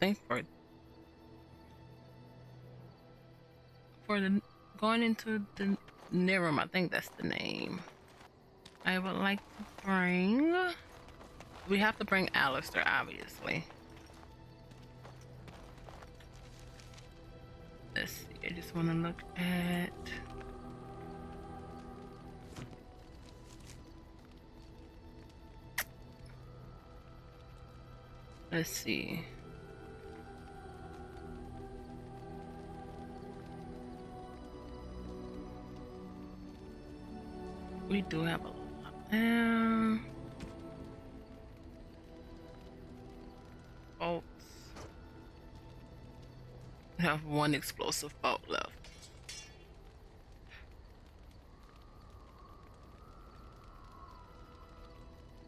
think for the going into the Nirim, I think that's the name. I would like to bring. We have to bring Alistair, obviously. Let's see. I just want to look at. Let's see. We do have a lot. Bolts. We have one explosive bolt left.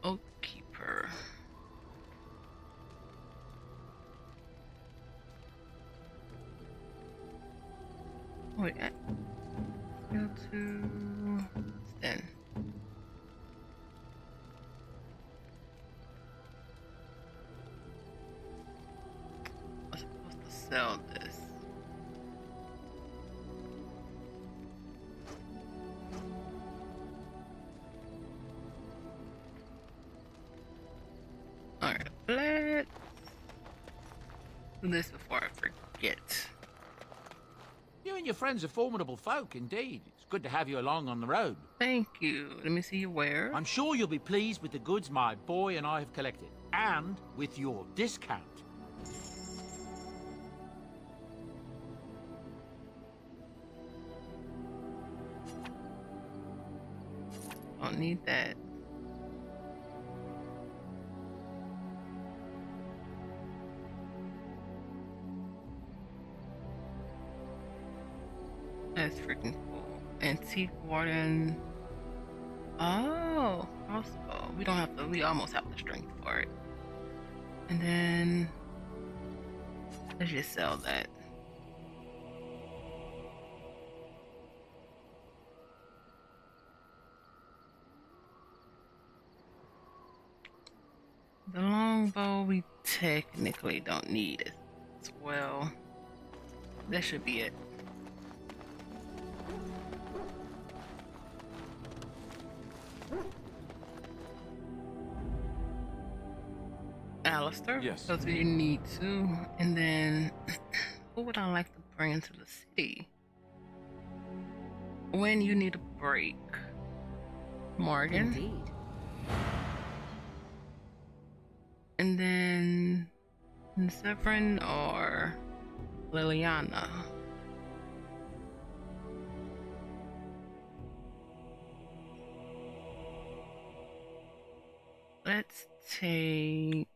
Oak Keeper. Wait, go to then. I'm supposed to sell this. Alright, let's do this before I forget. You and your friends are formidable folk, indeed. It's good to have you along on the road. Thank you. Let me see your wares. I'm sure you'll be pleased with the goods my boy and I have collected, and with your discount. Don't need that. That's freaking cool. Antique Warden. Oh, crossbow. We don't have to, we almost have the strength for it. And then let's just sell that. The longbow we technically don't need as well. That should be it. Alistair? Yes. Because we need to. And then, who would I like to bring into the city? When you need a break. Morgan. Indeed. And then, Severin or Liliana. Let's take.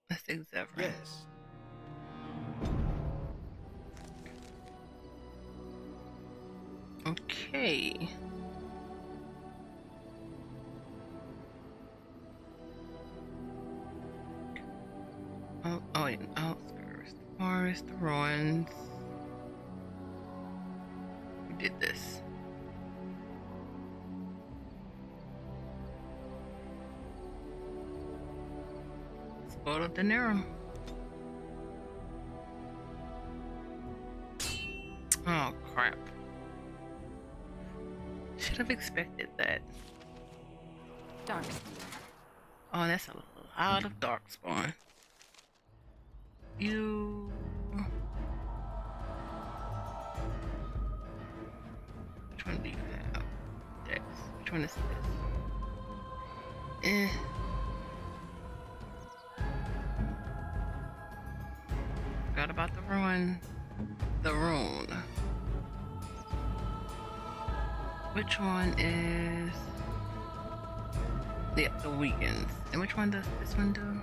Let's take Severin. Yes. Okay. Oh, wait, outskirts, the forest, the ruins. We did this. Let's go to Daenerys. Oh crap. Should have expected that. Darkspawn. Oh, that's a lot of darkspawn. You. Which one do you have? Dex. Which one is this? Forgot about the ruin. The rune. Which one is. Yeah, the weakens. And which one does this one do?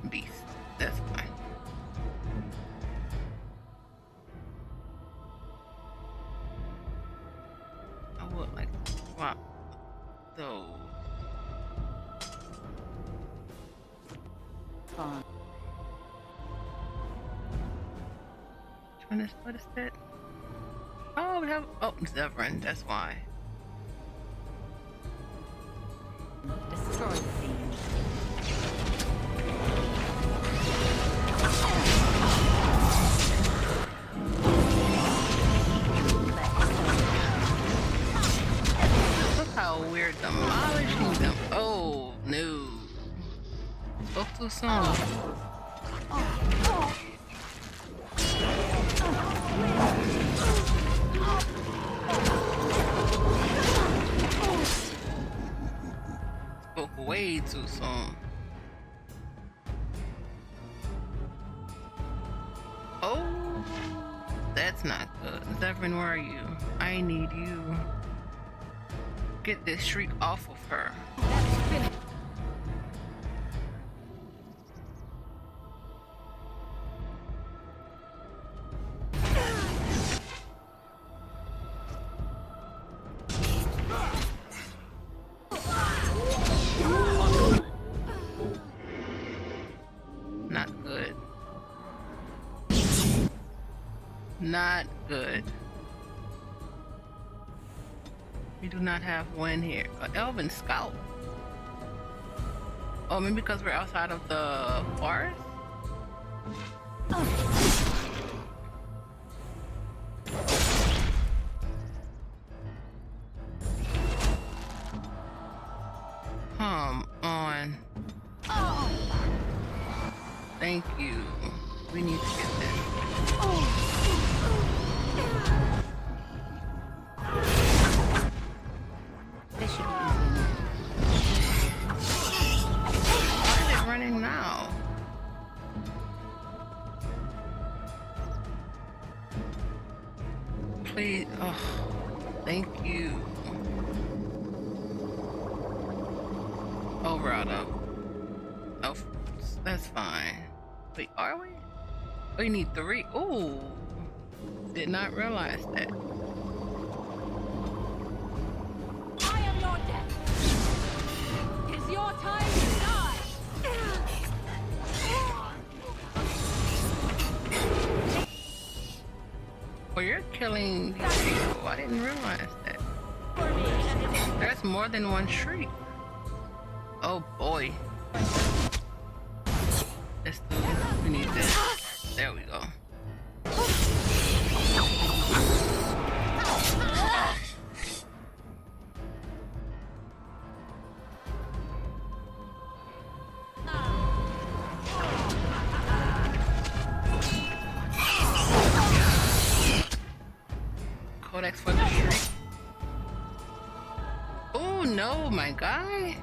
Beast. That's fine. I would like to swap those. Fun. Which one is, what is that? Oh, we have, oh, Severin, that's why. Destroy the fiend. how we're demolishing them. Oh no. Spoke too soon. Spoke way too soon. Oh, that's not good. Zevran, where are you? I need you. Get this shriek off of her. Not good. Not good. We do not have wind here. Elven scout. Oh, maybe because we're outside of the forest? Come on. Thank you. We need to get this. This should be easy enough. Why is it running now? Please. Oh, thank you. Oh, Rado. Oh, that's fine. Wait, are we? We need 3. Ooh. Did not realize that. I am your death. It's your time to die. Well, you're killing these people. I didn't realize that. For me, and it is There's more than one shriek. Oh boy. Let's do this. We need this. There we go. Codex for the shriek. Oh no, my guy.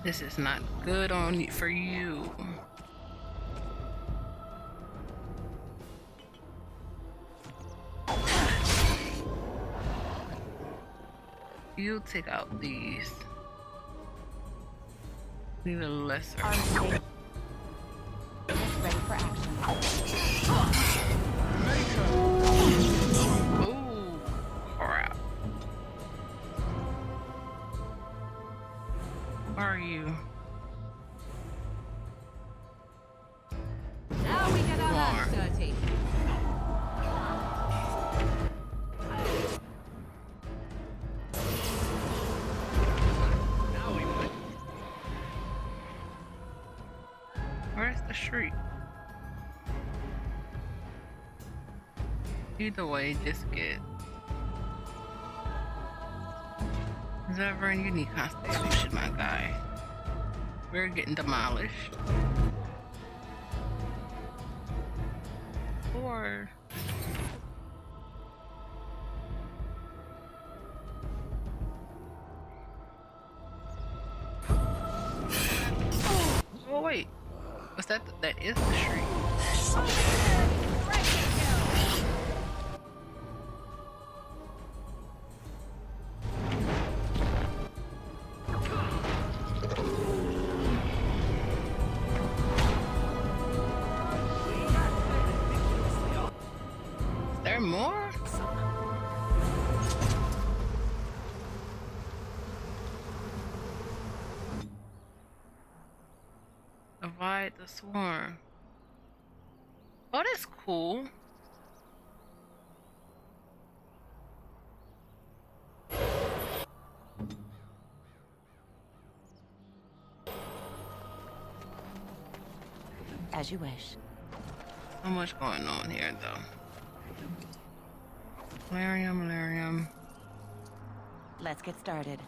This is not good for you. You take out these. Need a lesser. ready for action. Oh, crap. Where are you? Now we get our hands More. dirty. Where's the shriek? Either way, just get. Zevran, you need constitution, my guy. We're getting demolished. Or. Oh, wait. Was that is the shriek? Is there more? Divide the swarm. Oh, that's cool. As you wish. So much going on here, though. Malarium. Let's get started.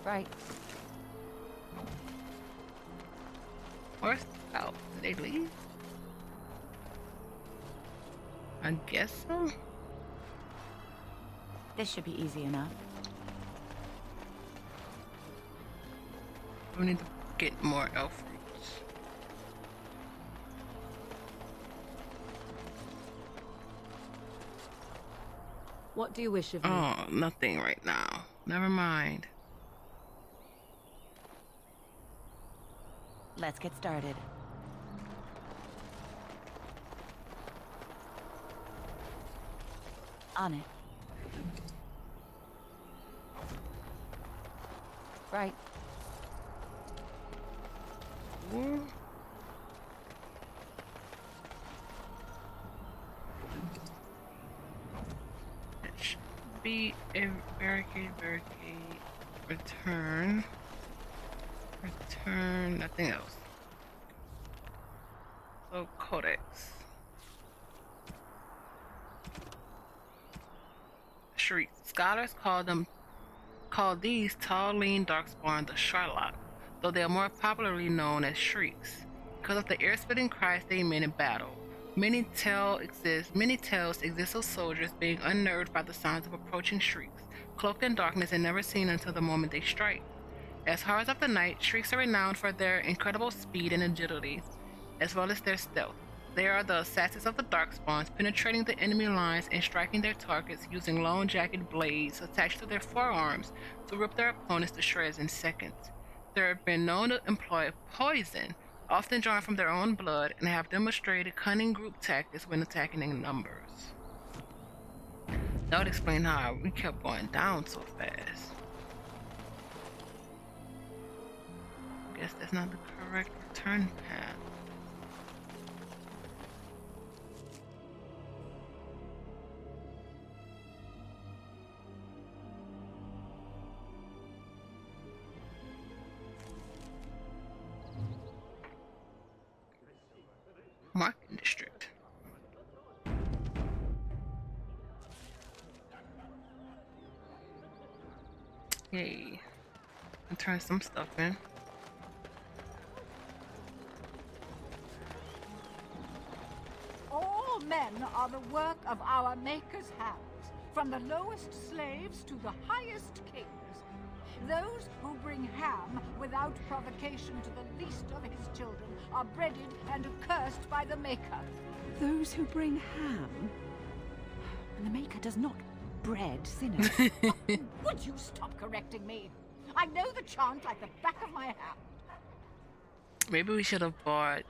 Right. Where's out? Did they leave? I guess so. This should be easy enough. We need to get more elf fruits. What do you wish of me? Oh, nothing right now. Never mind. Let's get started. On it. Right. Ooh. It should be a barricade. Return, nothing else. So codex. Shrieks. Scholars call these tall, lean darkspawn the Charlotte, though they are more popularly known as shrieks because of the ear-splitting cries they emit in battle. Many tales exist of soldiers being unnerved by the sounds of approaching shrieks, cloaked in darkness and never seen until the moment they strike. As horrors of the night, shrieks are renowned for their incredible speed and agility, as well as their stealth. They are the assassins of the darkspawns, penetrating the enemy lines and striking their targets using long jagged blades attached to their forearms to rip their opponents to shreds in seconds. They have been known to employ poison, often drawn from their own blood, and have demonstrated cunning group tactics when attacking in numbers. That would explain how we kept going down so fast. Guess that's not the correct return path. Market district. Yay. I'll turn some stuff in. All men are the work of our Maker's hands, from the lowest slaves to the highest kings. Those who bring ham without provocation to the least of his children are breaded and accursed by the Maker. Those who bring ham? And the Maker does not bread sinners. Would you stop correcting me? I know the chant like the back of my hand. Maybe we should have bought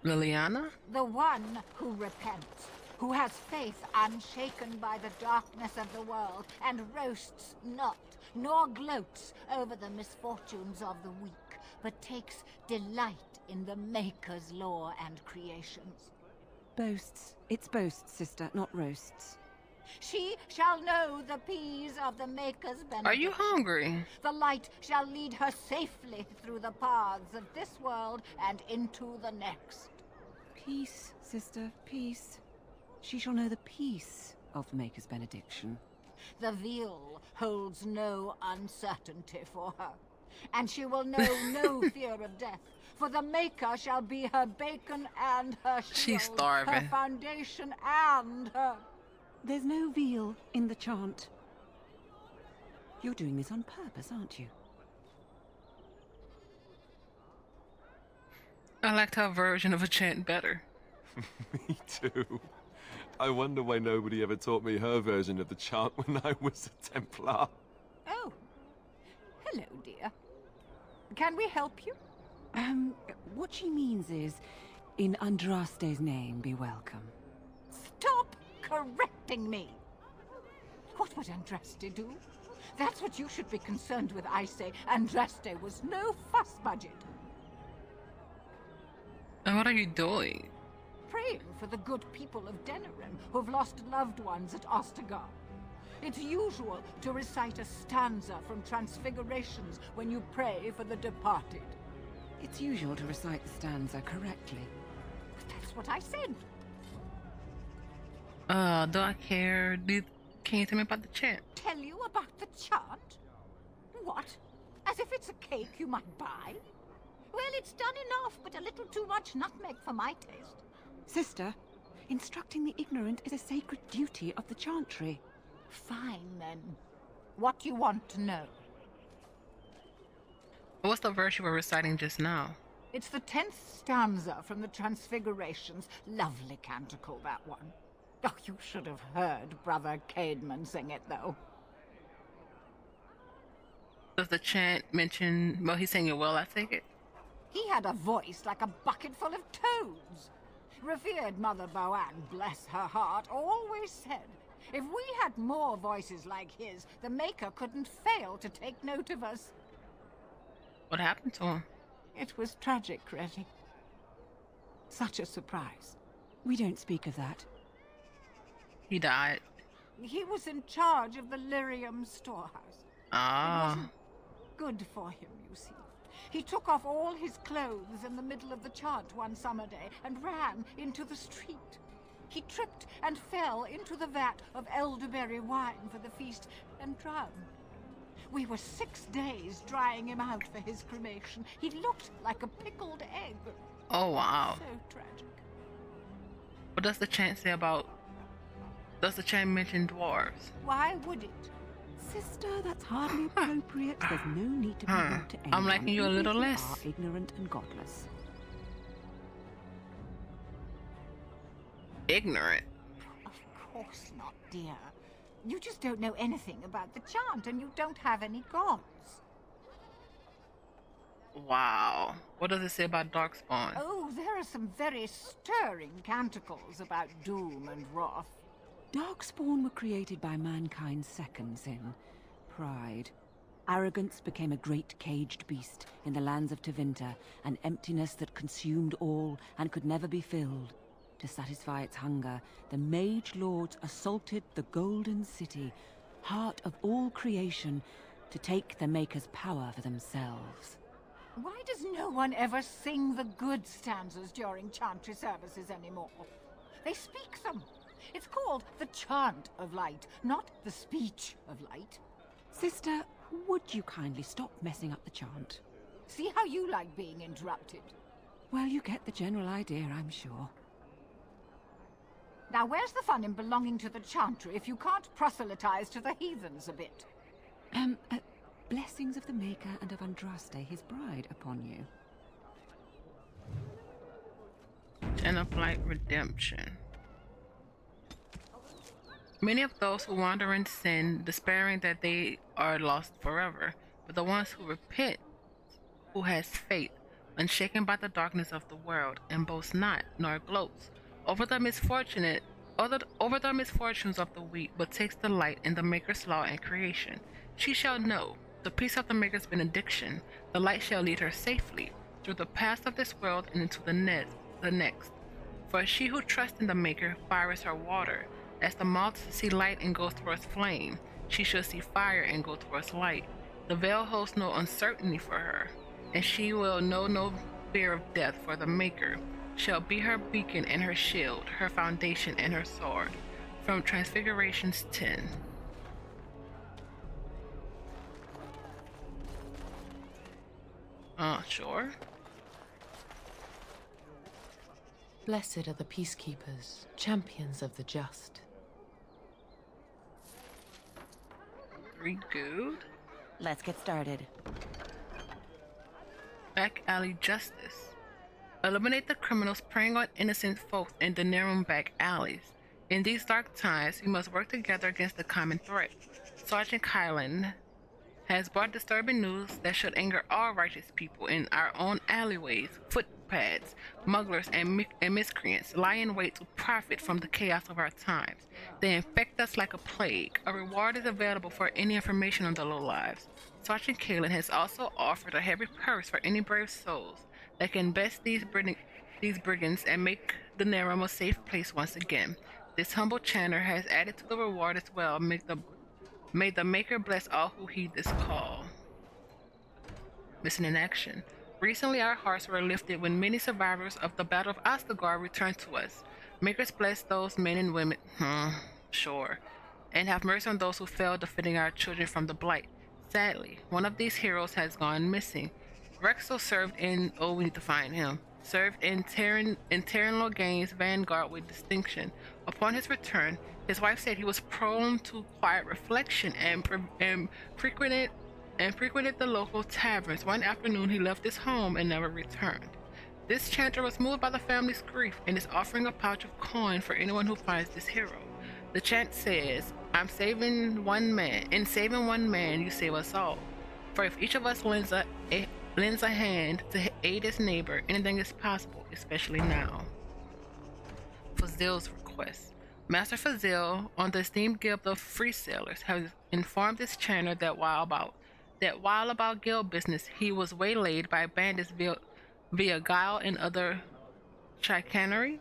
Liliana? The one who repents, who has faith unshaken by the darkness of the world, and roasts not, nor gloats over the misfortunes of the weak, but takes delight in the Maker's law and creations. Boasts. It's boasts, sister, not roasts. She shall know the peace of the Maker's benefit. Are you hungry? The light shall lead her safely through the paths of this world and into the next. Peace, sister, peace. She shall know the peace of the Maker's benediction. The veil holds no uncertainty for her, and she will know no fear of death, for the Maker shall be her bacon and her shield, She's starving. her foundation and her... There's no veal in the chant. You're doing this on purpose, aren't you? I liked her version of a chant better. Me too. I wonder why nobody ever taught me her version of the chant when I was a Templar. Oh, hello, dear. Can we help you? What she means is, in Andraste's name, be welcome. Stop correcting me! What would Andraste do? That's what you should be concerned with, I say. Andraste was no fuss budget. And what are you doing? praying for the good people of Denerim who've lost loved ones at Ostagar. It's usual to recite a stanza from Transfigurations when you pray for the departed. It's usual to recite the stanza correctly. That's what I said. Do I care? Can you tell me about the chant? Tell you about the chant? What? As if it's a cake you might buy? Well, it's done enough, but a little too much nutmeg for my taste. Sister, instructing the ignorant is a sacred duty of the chantry. Fine, then. What do you want to know? What's the verse you were reciting just now? It's the 10th stanza from the Transfigurations. Lovely canticle, that one. Oh, you should have heard Brother Caedmon sing it, though. Does the chant mention... Well, he's singing well, I take it? He had a voice like a bucket full of toads. Revered Mother Boanne, bless her heart, always said, if we had more voices like his, the Maker couldn't fail to take note of us. What happened to him? It was tragic, really. Such a surprise. We don't speak of that. He died. He was in charge of the Lyrium storehouse. Ah. It wasn't good for him, you see. He took off all his clothes in the middle of the chant one summer day and ran into the street. He tripped and fell into the vat of elderberry wine for the feast and drowned. We were 6 days drying him out for his cremation. He looked like a pickled egg. Oh, wow. So tragic. What does the chant say about... Does the chant mention dwarves? Why would it? Sister, that's hardly appropriate. There's no need to be rude to anyone. I'm liking you a even if little you less. are ignorant and godless. Ignorant? Of course not, dear. You just don't know anything about the chant, and you don't have any gods. Wow. What does it say about Darkspawn? Oh, there are some very stirring canticles about doom and wrath. Darkspawn were created by mankind's second sin, pride. Arrogance became a great caged beast in the lands of Tevinter, an emptiness that consumed all and could never be filled. To satisfy its hunger, the mage lords assaulted the Golden City, heart of all creation, to take the Maker's power for themselves. Why does no one ever sing the good stanzas during chantry services anymore? They speak them. It's called the chant of light, not the speech of light. Sister, would you kindly stop messing up the chant? See how you like being interrupted. Well, you get the general idea, I'm sure. Now, where's the fun in belonging to the chantry if you can't proselytize to the heathens a bit? Blessings of the Maker and of Andraste, his bride, upon you. And of light redemption. Many of those who wander in sin, despairing that they are lost forever, but the ones who repent, who has faith, unshaken by the darkness of the world, and boasts not, nor gloats, over the misfortunes of the weak, but takes delight in the Maker's law and creation. She shall know the peace of the Maker's benediction. The light shall lead her safely through the paths of this world and into the next. For she who trusts in the Maker fires her water. As the moths see light and go towards flame, she shall see fire and go towards light. The veil holds no uncertainty for her, and she will know no fear of death, for the Maker shall be her beacon and her shield, her foundation and her sword. From Transfigurations 10. Sure. Blessed are the peacekeepers, champions of the just. 3 good. Let's get started. Back alley justice. Eliminate the criminals preying on innocent folks in the narrow back alleys. In these dark times, we must work together against the common threat. Sergeant Kylan has brought disturbing news that should anger all righteous people in our own alleyways. Footpads, smugglers, and miscreants lie in wait to profit from the chaos of our times. They infect us like a plague. A reward is available for any information on the lowlives. Sergeant Kylan has also offered a heavy purse for any brave souls that can best these these brigands and make the Nerum a safe place once again. This humble chanter has added to the reward as well. May the Maker bless all who heed this call. Mission in action. Recently, our hearts were lifted when many survivors of the Battle of Ostegard returned to us. Makers bless those men and women. Sure. And have mercy on those who fell defending our children from the blight. Sadly, one of these heroes has gone missing. Rexel served in... Oh, we need to find him. Served in Terran Logain's vanguard with distinction. Upon his return, his wife said he was prone to quiet reflection and frequented the local taverns. One afternoon, he left his home and never returned. This chanter was moved by the family's grief and is offering a pouch of coin for anyone who finds this hero. The chant says, "I'm saving one man. In saving one man, you save us all. For if each of us lends a hand to aid his neighbor, anything is possible, especially now." Fazil's request. Master Fazil, on the esteemed guild of free sailors, has informed this chanter that while about guild business, he was waylaid by bandits via guile and other chicanery.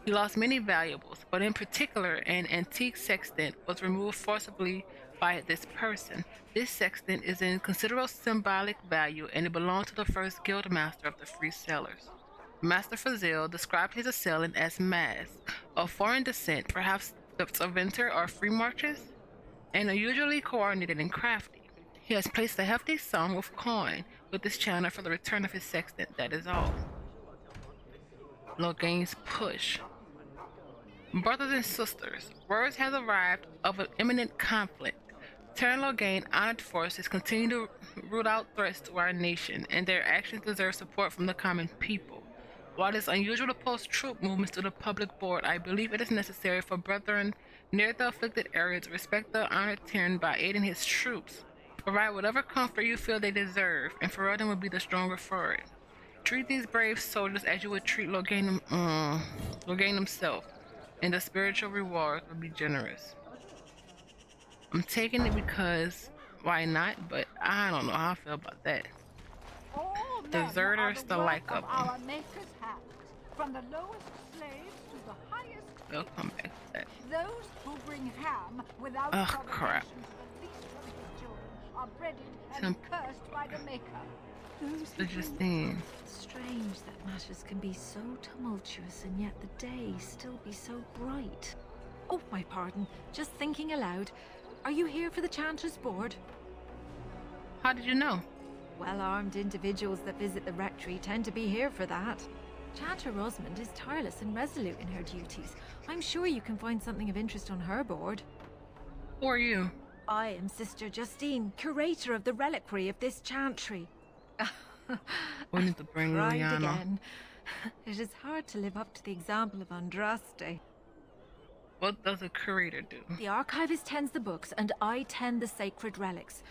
He lost many valuables, but in particular, an antique sextant was removed forcibly by this person. This sextant is in considerable symbolic value, and it belonged to the first guild master of the Free Sailors. Master Fazil described his assailant as Maz, of foreign descent, perhaps the Saventer or Free Marches, and unusually coordinated and crafty. He has placed a hefty sum of coin with this chanter for the return of his sextant, that is all. Logain's push. Brothers and sisters, words have arrived of an imminent conflict. Terran Logain honored forces continue to root out threats to our nation, and their actions deserve support from the common people. While it is unusual to post troop movements to the public board, I believe it is necessary for brethren near the afflicted area to respect the honored Terran by aiding his troops. Provide whatever comfort you feel they deserve, and Ferelden will be the stronger for it. Treat these brave soldiers as you would treat Logain himself, and the spiritual reward will be generous. I'm taking it because why not? But I don't know how I feel about that. All men Deserters are the the work like of them. our Maker's hands, from the lowest slaves to the highest. They'll come back to that. Those who bring ham without Ugh, provocation crap. to the least of his children are breaded and Some- cursed by the Maker. Interesting. Strange that matters can be so tumultuous and yet the day still be so bright. Oh, my pardon. Just thinking aloud. Are you here for the Chanter's Board? How did you know? Well-armed individuals that visit the rectory tend to be here for that. Chanter Rosamond is tireless and resolute in her duties. I'm sure you can find something of interest on her board. Who are you? I am Sister Justine, curator of the reliquary of this chantry. We need to bring Right Liliana. again. It is hard to live up to the example of Andraste. What does a curator do? The archivist tends the books, and I tend the sacred relics.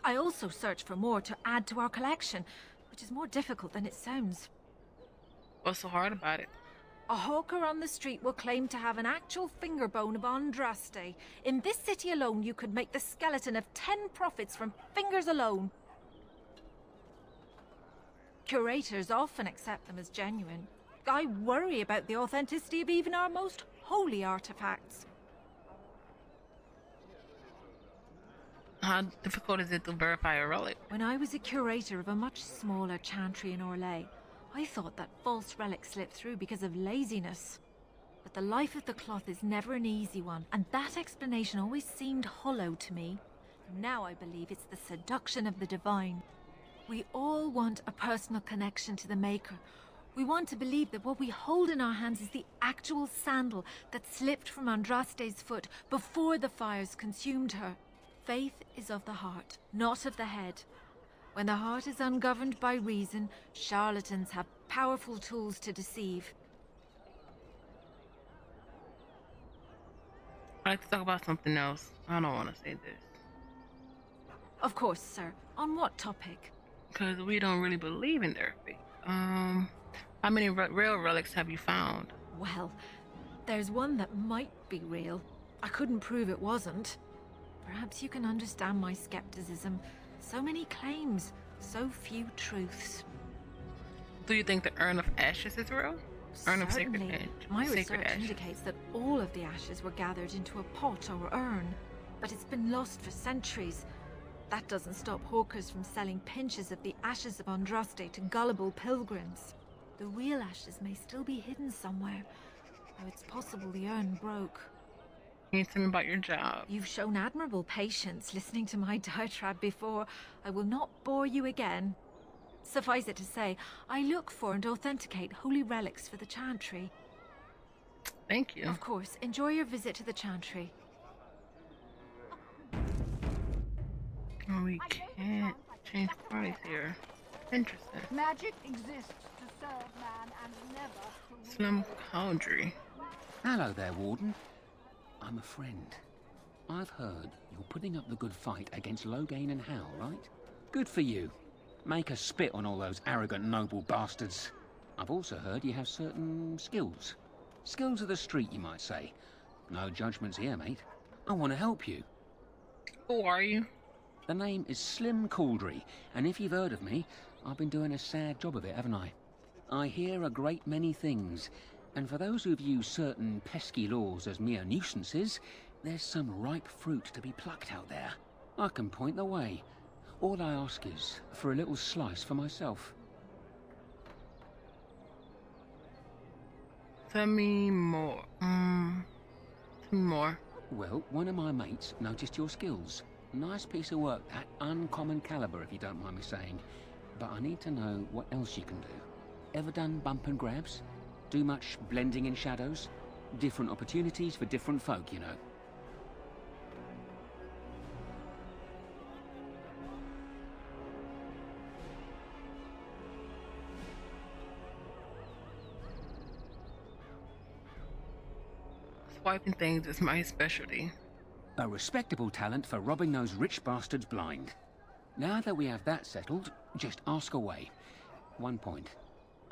I also search for more to add to our collection, which is more difficult than it sounds. What's so hard about it? A hawker on the street will claim to have an actual finger bone of Andraste. In this city alone, you could make the skeleton of 10 prophets from fingers alone. Curators often accept them as genuine. I worry about the authenticity of even our most holy artifacts. How difficult is it to verify a relic? When I was a curator of a much smaller chantry in Orlais, I thought that false relics slipped through because of laziness. But the life of the cloth is never an easy one, and that explanation always seemed hollow to me. Now I believe it's the seduction of the divine. We all want a personal connection to the Maker. We want to believe that what we hold in our hands is the actual sandal that slipped from Andraste's foot before the fires consumed her. Faith is of the heart, not of the head. When the heart is ungoverned by reason, charlatans have powerful tools to deceive. I'd like to talk about something else. I don't want to say this. Of course, sir. On what topic? Because we don't really believe in their faith. How many real relics have you found? Well, there's one that might be real. I couldn't prove it wasn't. Perhaps you can understand my skepticism. So many claims, so few truths. Do you think the Urn of Ashes is real? Urn of Sacred Certainly. Edge. My Sacred research Ashes. indicates that all of the ashes were gathered into a pot or urn, but it's been lost for centuries. That doesn't stop hawkers from selling pinches of the ashes of Andraste to gullible pilgrims. The real ashes may still be hidden somewhere, though it's possible the urn broke. Can you tell me about your job? You've shown admirable patience listening to my diatribe before. I will not bore you again. Suffice it to say, I look for and authenticate holy relics for the chantry. Thank you. Of course, enjoy your visit to the chantry. Oh, we can't change parties here. Interesting. Magic exists to serve man and never to rule. Slim Cauldry. Hello there, Warden. I'm a friend. I've heard you're putting up the good fight against Loghain and Hal, right? Good for you. Make us spit on all those arrogant noble bastards. I've also heard you have certain skills. Skills of the street, you might say. No judgments here, mate. I want to help you. Who are you? The name is Slim Cauldry, and if you've heard of me, I've been doing a sad job of it, haven't I? I hear a great many things, and for those who view certain pesky laws as mere nuisances, there's some ripe fruit to be plucked out there. I can point the way. All I ask is for a little slice for myself. Tell me more. Tell me more. Well, one of my mates noticed your skills. Nice piece of work, that. Uncommon caliber, if you don't mind me saying. But I need to know what else you can do. Ever done bump and grabs? Do much blending in shadows? Different opportunities for different folk, you know. Swiping things is my specialty. A respectable talent for robbing those rich bastards blind. Now that we have that settled, just ask away. One point.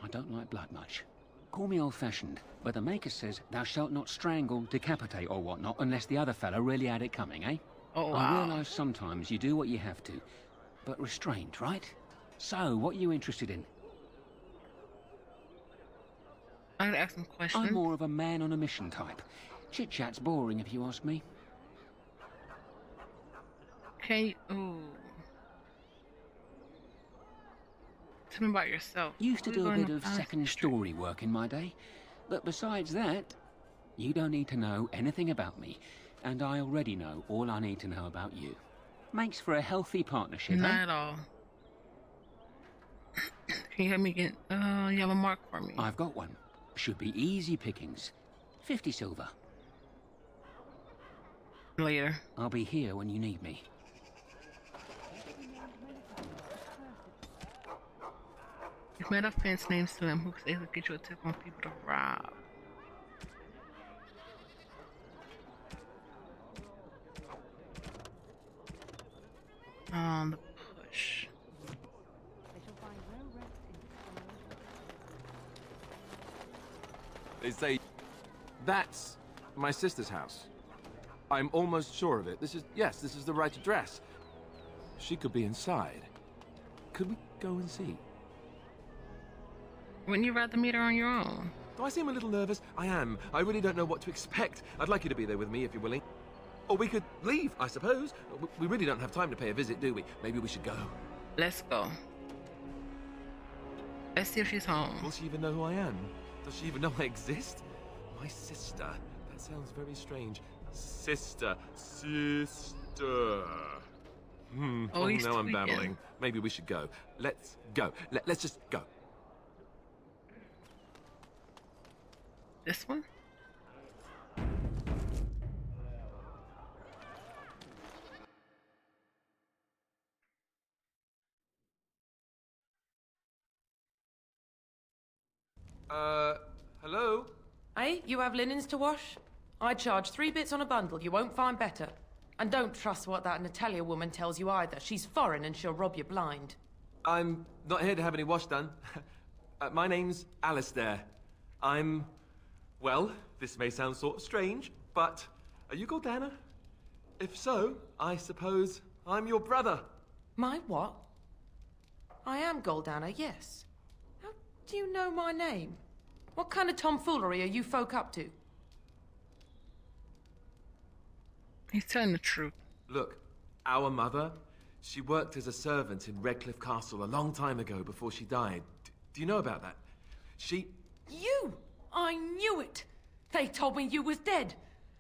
I don't like blood much. Call me old-fashioned, but the Maker says thou shalt not strangle, decapitate or whatnot unless the other fella really had it coming, eh? Oh, wow. I realise sometimes you do what you have to, but restrained, right? So, what are you interested in? I'm gonna ask some questions. I'm more of a man on a mission type. Chit-chat's boring if you ask me. Okay. Ooh. Tell me about yourself. Used to Who do a you bit going of to second story work in my day. But besides that, you don't need to know anything about me. And I already know all I need to know about you. Makes for a healthy partnership, Not eh? at all. Can you help me get... you have a mark for me. I've got one. Should be easy pickings. 50 silver. Later. I'll be here when you need me. You've met a fence named Slim who can easily get you a tip on people to rob. On the push. They say that's my sister's house. I'm almost sure of it. This is the right address. She could be inside. Could we go and see? Wouldn't you rather meet her on your own? Do I seem a little nervous? I am. I really don't know what to expect. I'd like you to be there with me if you're willing. Or we could leave, I suppose. We really don't have time to pay a visit, do we? Maybe we should go. Let's go. Let's see if she's home. Will she even know who I am? Does she even know I exist? My sister. That sounds very strange. Sister. Oh, he's now I'm tweaking. babbling. Maybe we should go. Let's go. Let's just go. This one? Hello? Hey, you have linens to wash? I charge 3 bits on a bundle. You won't find better. And don't trust what that Natalia woman tells you either. She's foreign and she'll rob you blind. I'm not here to have any wash done. My name's Alistair. Well, this may sound sort of strange, but are you Gordana? If so, I suppose I'm your brother. My what? I am Goldana, yes. How do you know my name? What kind of tomfoolery are you folk up to? He's telling the truth. Look, our mother, she worked as a servant in Redcliffe Castle a long time ago before she died. Do you know about that? You! I knew it! They told me you was dead.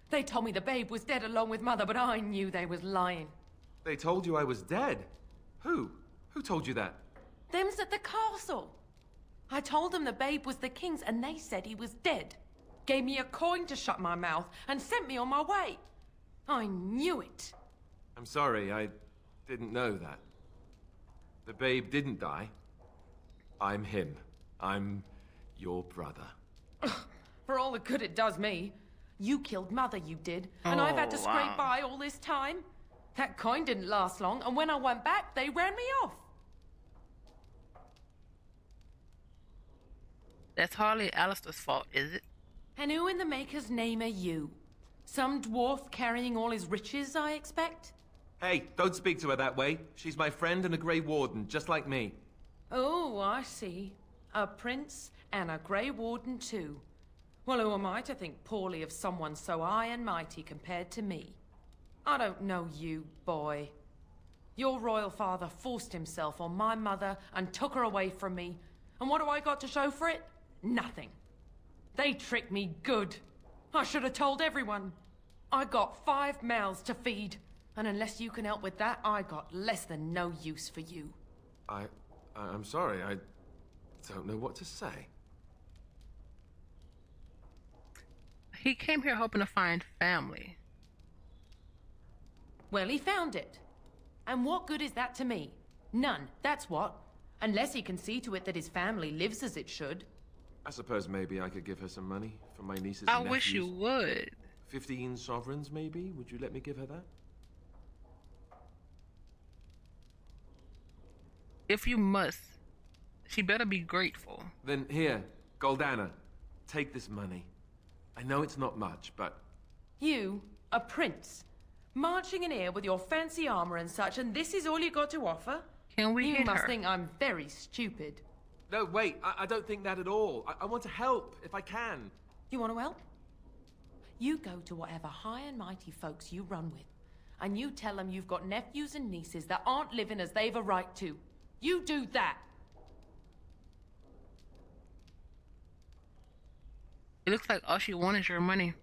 They told me the babe was dead along with mother, but I knew they was lying. They told you I was dead? Who? Who told you that? Them's at the castle. I told them the babe was the king's and they said he was dead. Gave me a coin to shut my mouth and sent me on my way. I knew it. I'm sorry, I didn't know that. The babe didn't die. I'm him. I'm your brother. For all the good it does me. You killed mother, you did. And I've had to scrape by all this time. That coin didn't last long, and when I went back, they ran me off. That's hardly Alistair's fault, is it? And who in the maker's name are you? Some dwarf carrying all his riches, I expect? Hey, don't speak to her that way. She's my friend and a Grey Warden, just like me. Oh, I see. A prince and a Grey Warden too. Well, who am I to think poorly of someone so high and mighty compared to me? I don't know you, boy. Your royal father forced himself on my mother and took her away from me. And what do I got to show for it? Nothing. They tricked me good. I should have told everyone. I got 5 mouths to feed. And unless you can help with that, I got less than no use for you. I'm sorry, I don't know what to say. He came here hoping to find family. Well, he found it. And what good is that to me? None, that's what. Unless he can see to it that his family lives as it should. I suppose maybe I could give her some money for my nieces and I nephews. wish you would. 15 sovereigns, maybe? Would you let me give her that? If you must, she better be grateful. Then here, Goldana, take this money. I know it's not much, but... You, a prince, marching in here with your fancy armor and such, and this is all you got to offer? Can we You hit must her? think I'm very stupid. No, wait, I don't think that at all. I want to help, if I can. You want to help? You go to whatever high and mighty folks you run with, and you tell them you've got nephews and nieces that aren't living as they've a right to. You do that. It looks like all she wants is your money.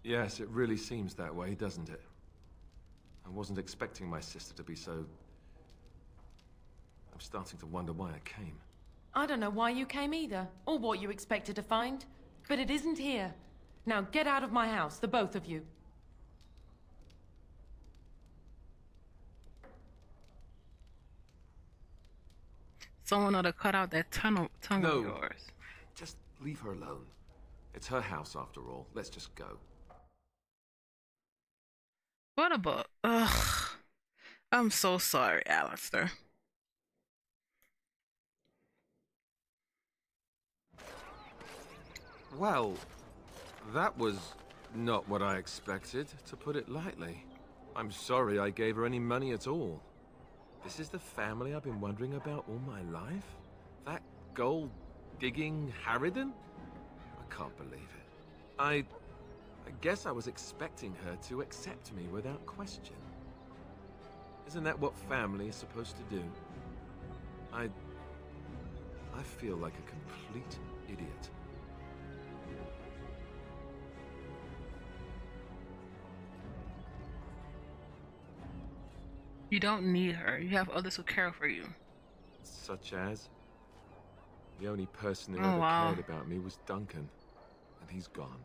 Yes, it really seems that way, doesn't it? I wasn't expecting my sister to be so... I'm starting to wonder why I came. I don't know why you came either, or what you expected to find, but it isn't here. Now get out of my house, the both of you. Someone ought to cut out that tongue of yours. Just leave her alone. It's her house after all. Let's just go. What about... Ugh. I'm so sorry, Alistair. Well, that was not what I expected, to put it lightly. I'm sorry I gave her any money at all. This is the family I've been wondering about all my life? That gold-digging harridan? I can't believe it. I guess I was expecting her to accept me without question. Isn't that what family is supposed to do? I feel like a complete idiot. You don't need her. You have others who care for you. Such as? The only person who Oh, ever wow. cared about me was Duncan, and he's gone.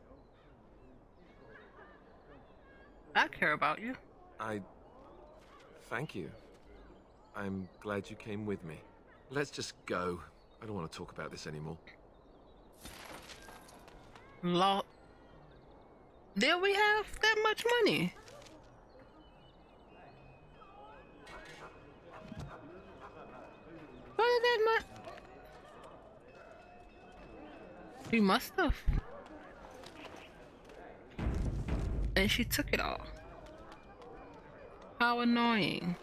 I care about you. Thank you. I'm glad you came with me. Let's just go. I don't want to talk about this anymore. Law. Did we have that much money? What is that much? We must have. And she took it all. How annoying.